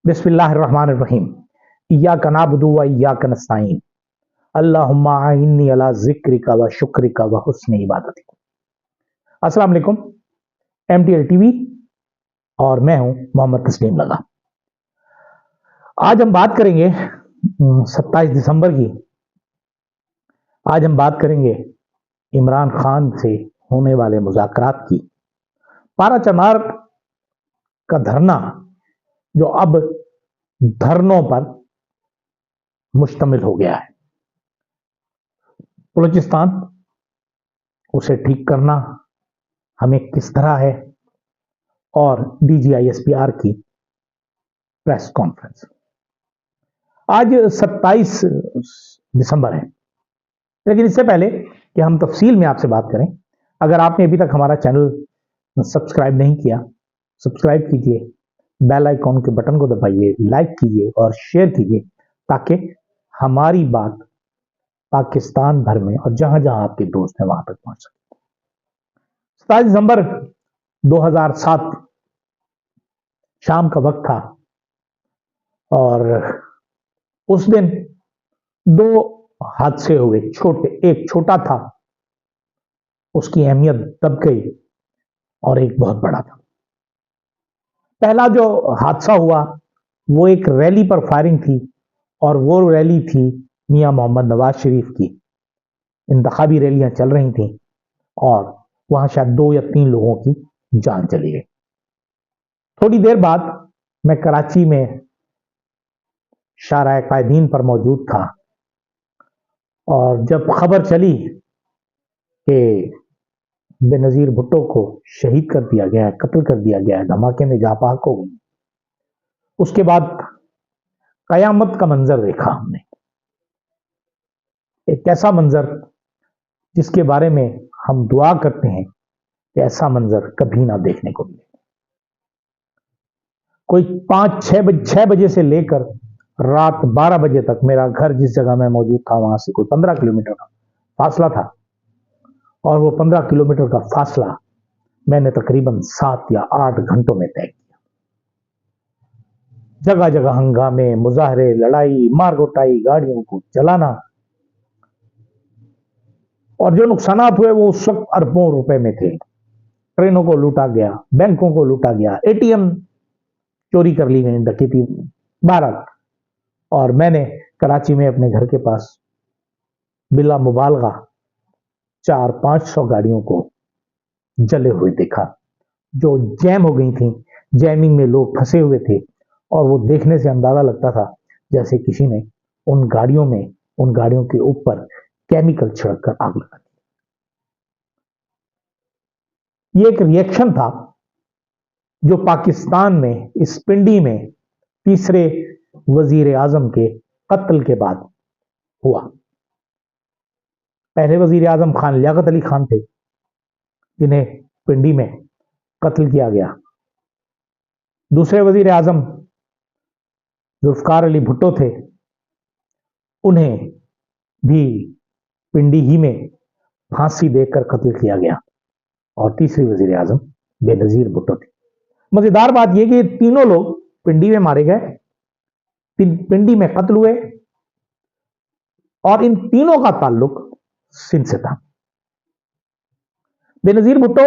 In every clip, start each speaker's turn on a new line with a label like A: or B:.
A: بسم اللہ الرحمن الرحیم ایاک نعبد و ایاک نستعین اللہم اعنی علی ذکرک و شکرک و حسن عبادتک۔ السلام علیکم، MTL TV اور میں ہوں محمد تسلیم لگا۔ آج ہم بات کریں گے 27 دسمبر کی۔ آج ہم بات کریں گے عمران خان سے ہونے والے مذاکرات کی۔ پارا چنار کا دھرنا جو اب دھرنوں پر مشتمل ہو گیا ہے، بلوچستان اسے ٹھیک کرنا ہمیں کس طرح ہے، اور DGISPR کی پریس کانفرنس۔ آج 27 دسمبر ہے، لیکن اس سے پہلے کہ ہم تفصیل میں آپ سے بات کریں، اگر آپ نے ابھی تک ہمارا چینل سبسکرائب نہیں کیا، سبسکرائب کیجئے، بیل آئیکن کے بٹن کو دبائیے، لائک کیجئے اور شیئر کیجئے تاکہ ہماری بات پاکستان بھر میں اور جہاں جہاں آپ کے دوست ہیں وہاں تک پہنچ سکے۔ 27 دسمبر 2007 شام کا وقت تھا، اور اس دن دو حادثے ہوئے، ایک چھوٹا تھا، اس کی اہمیت دب گئی، اور ایک بہت بڑا تھا۔ پہلا جو حادثہ ہوا وہ ایک ریلی پر فائرنگ تھی، اور وہ ریلی تھی میاں محمد نواز شریف کی۔ انتخابی ریلیاں چل رہی تھیں، اور وہاں شاید 2 یا 3 لوگوں کی جان چلی گئی۔ تھوڑی دیر بعد میں کراچی میں شارع قائدین پر موجود تھا، اور جب خبر چلی کہ بے نظیر بھٹو کو شہید کر دیا گیا ہے، قتل کر دیا گیا ہے، دھماکے میں جاں بحق ہو گئی، اس کے بعد قیامت کا منظر دیکھا ہم نے۔ ایک ایسا منظر جس کے بارے میں ہم دعا کرتے ہیں کہ ایسا منظر کبھی نہ دیکھنے کو ملے۔ کوئی 5-6 بجے سے لے کر رات 12 بجے تک میرا گھر جس جگہ میں موجود تھا وہاں سے کوئی 15 کلومیٹر کا فاصلہ تھا، اور وہ 15 کلومیٹر کا فاصلہ میں نے تقریباً 7 یا 8 گھنٹوں میں طے کیا۔ جگہ جگہ ہنگامے، مظاہرے، لڑائی، مار گٹائی، گاڑیوں کو چلانا، اور جو نقصانات ہوئے وہ اس وقت اربوں روپے میں تھے۔ ٹرینوں کو لوٹا گیا، بینکوں کو لوٹا گیا، ATM چوری کر لی گئی، ڈکیتی، بہرحال۔ اور میں نے کراچی میں اپنے گھر کے پاس بلا مبالغہ 400-500 گاڑیوں کو جلے ہوئے دیکھا، جو جیم ہو گئی تھیں، جیمنگ میں لوگ پھنسے ہوئے تھے، اور وہ دیکھنے سے اندازہ لگتا تھا جیسے کسی نے ان گاڑیوں کے اوپر کیمیکل چھڑک کر آگ لگا دی۔ یہ ایک ری ایکشن تھا جو پاکستان میں اس پنڈی میں تیسرے وزیر اعظم کے قتل کے بعد ہوا۔ پہلے وزیر اعظم خان لیاقت علی خان تھے جنہیں پنڈی میں قتل کیا گیا۔ دوسرے وزیر اعظم ذوالفقار علی بھٹو تھے، انہیں بھی پنڈی ہی میں پھانسی دے کر قتل کیا گیا۔ اور تیسری وزیر اعظم بے نظیر بھٹو تھے۔ مزیدار بات یہ کہ یہ تینوں لوگ پنڈی میں مارے گئے، پنڈی میں قتل ہوئے، اور ان تینوں کا تعلق سندھ سے تھا۔ بے نظیر بھٹو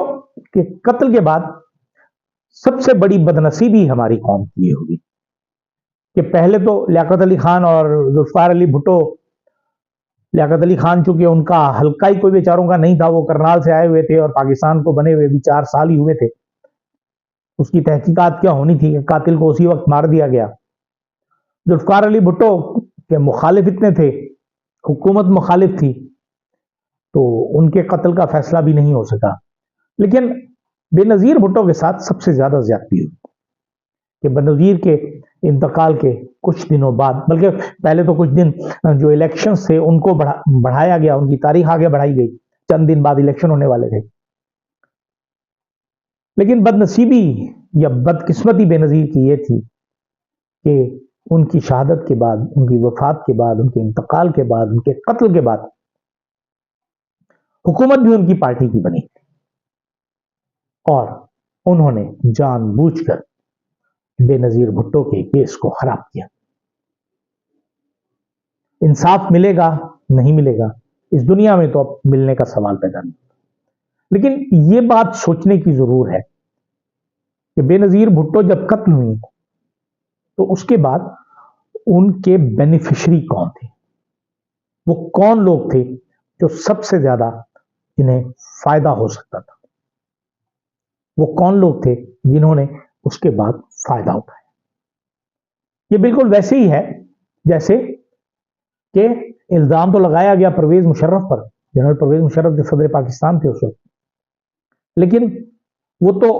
A: کے قتل کے بعد سب سے بڑی بدنصیبی ہماری قوم کی یہ ہوئی کہ پہلے تو لیاقت علی خان اور ذوالفقار علی بھٹو، لیاقت علی خان چونکہ ان کا حلقہ ہی کوئی بیچاروں کا نہیں تھا، وہ کرنال سے آئے ہوئے تھے اور پاکستان کو بنے ہوئے بھی 4 سال ہی ہوئے تھے، اس کی تحقیقات کیا ہونی تھی کہ قاتل کو اسی وقت مار دیا گیا۔ ذوالفقار علی بھٹو کے مخالف اتنے تھے، حکومت مخالف تھی، تو ان کے قتل کا فیصلہ بھی نہیں ہو سکا۔ لیکن بے نظیر بھٹو کے ساتھ سب سے زیادہ زیادتی ہوئی کہ بے نظیر کے انتقال کے کچھ دنوں بعد، بلکہ پہلے تو کچھ دن جو الیکشنز تھے ان کو بڑھایا گیا، ان کی تاریخ آگے بڑھائی گئی، چند دن بعد الیکشن ہونے والے تھے۔ لیکن بدنصیبی یا بدقسمتی بے نظیر کی یہ تھی کہ ان کی شہادت کے بعد، ان کی وفات کے بعد، ان کے انتقال کے بعد، ان کے قتل کے بعد حکومت بھی ان کی پارٹی کی بنی، اور انہوں نے جان بوجھ کر بےنظیر بھٹو کے کیس کو خراب کیا. انصاف ملے گا نہیں ملے گا اس دنیا میں تو اب ملنے کا سوال پیدا نہیں. لیکن یہ بات سوچنے کی ضرور ہے کہ بےنظیر بھٹو جب قتل ہوئی تو اس کے بعد ان کے بینیفیشری کون تھے, وہ کون لوگ تھے جو سب سے زیادہ انہیں فائدہ ہو سکتا تھا, وہ کون لوگ تھے جنہوں نے اس کے بعد فائدہ اٹھایا. یہ بالکل ویسے ہی ہے جیسے کہ الزام تو لگایا گیا پرویز مشرف پر, جنرل پرویز مشرف جو صدر پاکستان تھے اس وقت, لیکن وہ تو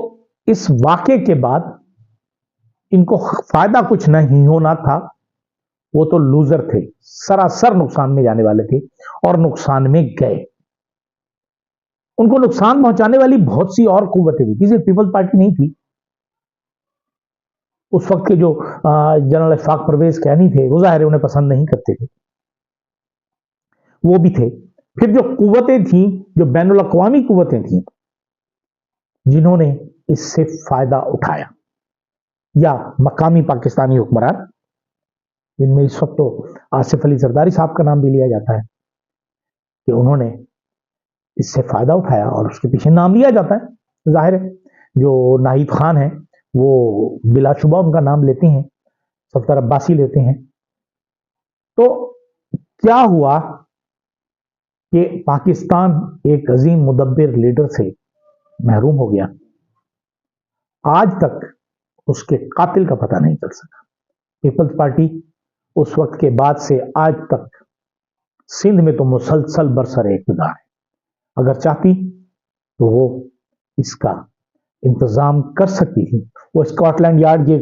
A: اس واقعے کے بعد ان کو فائدہ کچھ نہیں ہونا تھا, وہ تو لوزر تھے, سراسر نقصان میں جانے والے تھے اور نقصان میں گئے. ان کو نقصان پہنچانے والی بہت سی اور قوتیں بھی, کسی پیپلز پارٹی نہیں تھی. اس وقت کے جو جنرل اشفاق پرویز کہنی تھے وہ ظاہر انہیں پسند نہیں کرتے تھے, وہ بھی تھے. پھر جو قوتیں تھیں, جو بین الاقوامی قوتیں تھیں جنہوں نے اس سے فائدہ اٹھایا, یا مقامی پاکستانی حکمران, جن میں اس وقت تو آصف علی زرداری صاحب کا نام بھی لیا جاتا ہے کہ انہوں نے اس سے فائدہ اٹھایا اور اس کے پیچھے نام لیا جاتا ہے. ظاہر ہے جو ناہید خان ہیں وہ بلا شبہ ان کا نام لیتے ہیں, صفدر عباسی لیتے ہیں. تو کیا ہوا کہ پاکستان ایک عظیم مدبر لیڈر سے محروم ہو گیا. آج تک اس کے قاتل کا پتہ نہیں چل سکا. پیپلز پارٹی اس وقت کے بعد سے آج تک سندھ میں تو مسلسل برسر اقتدار ہے. اگر چاہتی تو وہ اس کا انتظام کر سکتی تھی. وہ اسکاٹ لینڈ یارڈ کی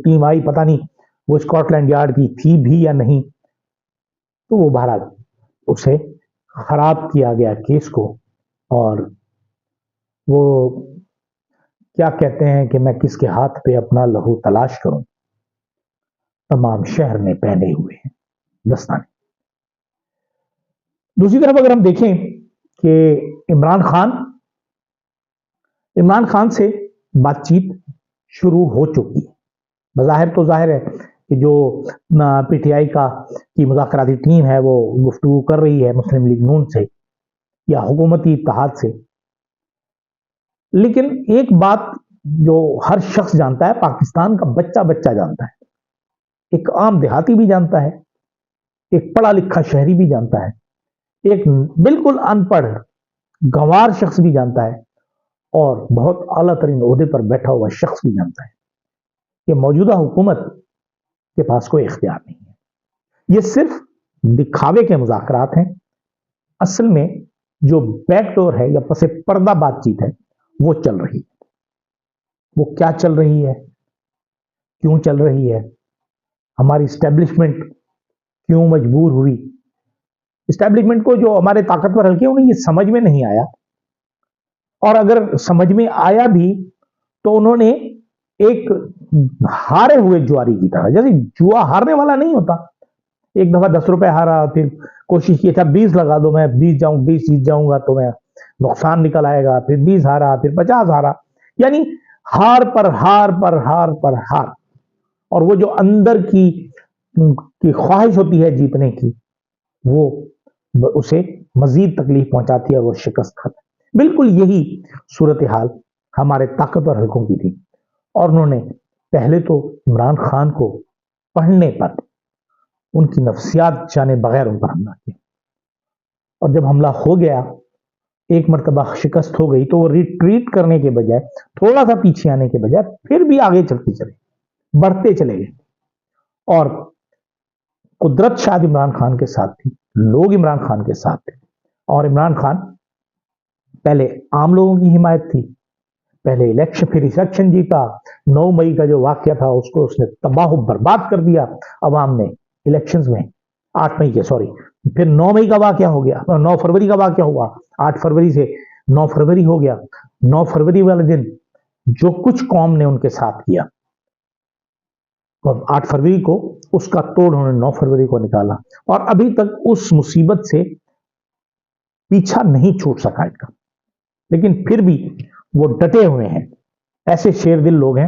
A: ٹیم آئی, پتہ نہیں وہ اسکاٹ لینڈ یارڈ کی تھی بھی یا نہیں, تو وہ بہرحال اسے خراب کیا گیا کیس کو. اور وہ کیا کہتے ہیں کہ میں کس کے ہاتھ پہ اپنا لہو تلاش کروں, تمام شہر میں پہنے ہوئے ہیں دستانے. دوسری طرف اگر ہم دیکھیں کہ عمران خان سے بات چیت شروع ہو چکی ہے. بظاہر تو ظاہر ہے کہ جو پی ٹی آئی کی مذاکراتی ٹیم ہے وہ گفتگو کر رہی ہے مسلم لیگ نون سے یا حکومتی اتحاد سے. لیکن ایک بات جو ہر شخص جانتا ہے, پاکستان کا بچہ بچہ جانتا ہے, ایک عام دیہاتی بھی جانتا ہے, ایک پڑھا لکھا شہری بھی جانتا ہے, ایک بالکل ان پڑھ گنوار شخص بھی جانتا ہے, اور بہت اعلیٰ ترین عہدے پر بیٹھا ہوا شخص بھی جانتا ہے کہ موجودہ حکومت کے پاس کوئی اختیار نہیں ہے. یہ صرف دکھاوے کے مذاکرات ہیں. اصل میں جو بیک ڈور ہے یا پس پردہ بات چیت ہے وہ چل رہی ہے. وہ کیا چل رہی ہے, کیوں چل رہی ہے, ہماری اسٹیبلشمنٹ کیوں مجبور ہوئی. اسٹیبلشمنٹ کو جو ہمارے طاقتور حلقے انہیں یہ سمجھ میں نہیں آیا, اور اگر سمجھ میں آیا بھی تو انہوں نے ایک ہارے ہوئے جواری کی طرح, جیسے جوا ہارنے والا نہیں ہوتا, ایک دفعہ 10 روپے ہارا, پھر کوشش کی تھا 20 لگا دو, میں 20 جیت جاؤں گا تو میں نقصان نکل آئے گا, پھر 20 ہارا, پھر 50 ہارا, یعنی ہار پر ہار پر ہار پر ہار. اور وہ جو اندر کی خواہش ہوتی ہے جیتنے کی, وہ اسے مزید تکلیف پہنچاتی ہے اور وہ شکست کھاتا ہے. بالکل یہی صورتحال ہمارے طاقتور حلقوں کی تھی, اور انہوں نے پہلے تو عمران خان کو پڑھنے پر ان کی نفسیات جانے بغیر ان پر حملہ کیا, اور جب حملہ ہو گیا, ایک مرتبہ شکست ہو گئی, تو وہ ریٹریٹ کرنے کے بجائے, تھوڑا سا پیچھے آنے کے بجائے, پھر بھی آگے چلتے چلے, بڑھتے چلے گئے. اور قدرت شاید عمران خان کے ساتھ تھی, لوگ عمران خان کے ساتھ تھے, اور عمران خان پہلے عام لوگوں کی حمایت تھی, پہلے الیکشن, پھر الیکشن جیتا. 9 مئی کا جو واقعہ تھا اس کو اس نے تباہ و برباد کر دیا عوام نے الیکشنز میں. 8 مئی کے سوری, پھر 9 مئی کا واقعہ ہو گیا, 9 فروری کا واقعہ ہوا, 8 فروری سے 9 فروری ہو گیا. 9 فروری والے دن جو کچھ قوم نے ان کے ساتھ کیا, 8 فروری کو اس کا توڑ انہوں نے 9 فروری کو نکالا, اور ابھی تک اس مصیبت سے پیچھا نہیں چھوٹ سکا ان کا. لیکن پھر بھی وہ ڈٹے ہوئے ہیں. ایسے شیر دل لوگ ہیں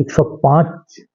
A: 105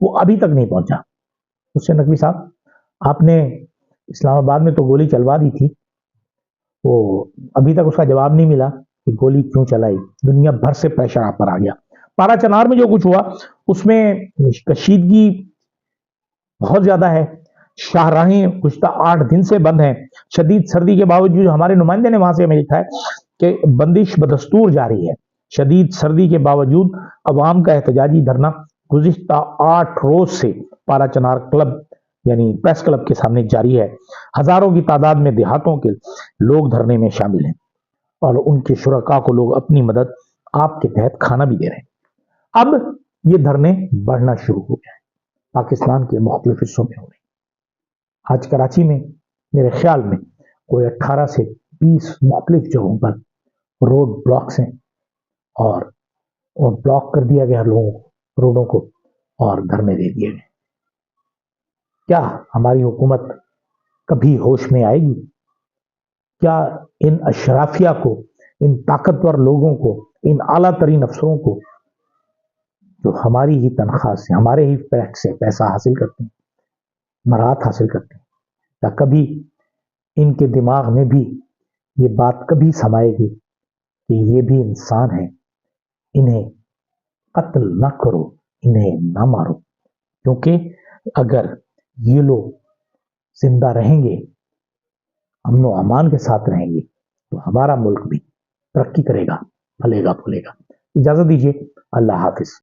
A: وہ ابھی تک نہیں پہنچا. حسین نقوی صاحب، آپ نے اسلام آباد میں تو گولی چلوا دی تھی، وہ ابھی تک اس کا جواب نہیں ملا کہ گولی کیوں چلائی. دنیا بھر سے پریشر آپ پر آ گیا. پارا چنار میں جو کچھ ہوا اس میں کشیدگی بہت زیادہ ہے. شاہراہیں گزشتہ 8 دن سے بند ہیں. شدید سردی کے باوجود ہمارے نمائندے نے وہاں سے ہمیں لکھا ہے کہ بندش بدستور جاری ہے. شدید سردی کے باوجود عوام کا احتجاجی دھرنا گزشتہ 8 روز سے پارا چنار کلب یعنی پریس کلب کے سامنے جاری ہے. ہزاروں کی تعداد میں دیہاتوں کے لوگ دھرنے میں شامل ہیں اور ان کے شرکاء کو لوگ اپنی مدد آپ کے تحت کھانا بھی دے رہے ہیں. اب یہ دھرنے بڑھنا شروع ہو گئے ہیں، پاکستان کے مختلف حصوں میں ہو رہے ہیں. آج کراچی میں میرے خیال میں کوئی 18 سے 20 مختلف جگہوں پر روڈ بلاکس ہیں اور بلاک کر دیا گیا لوگوں کو، روڈوں کو، اور دھرنے دے دیے گئے. کیا ہماری حکومت کبھی ہوش میں آئے گی؟ کیا ان اشرافیہ کو، ان طاقتور لوگوں کو، ان اعلیٰ ترین افسروں کو جو ہماری ہی تنخواہ سے، ہمارے ہی پیٹ سے پیسہ حاصل کرتے ہیں، مراعات حاصل کرتے ہیں، کیا کبھی ان کے دماغ میں بھی یہ بات کبھی سمائے گی کہ یہ بھی انسان ہیں، انہیں قتل نہ کرو، انہیں نہ مارو؟ کیونکہ اگر یہ لوگ زندہ رہیں گے، امن و امان کے ساتھ رہیں گے، تو ہمارا ملک بھی ترقی کرے گا، پھلے گا پھولے گا. اجازت دیجیے، اللہ حافظ.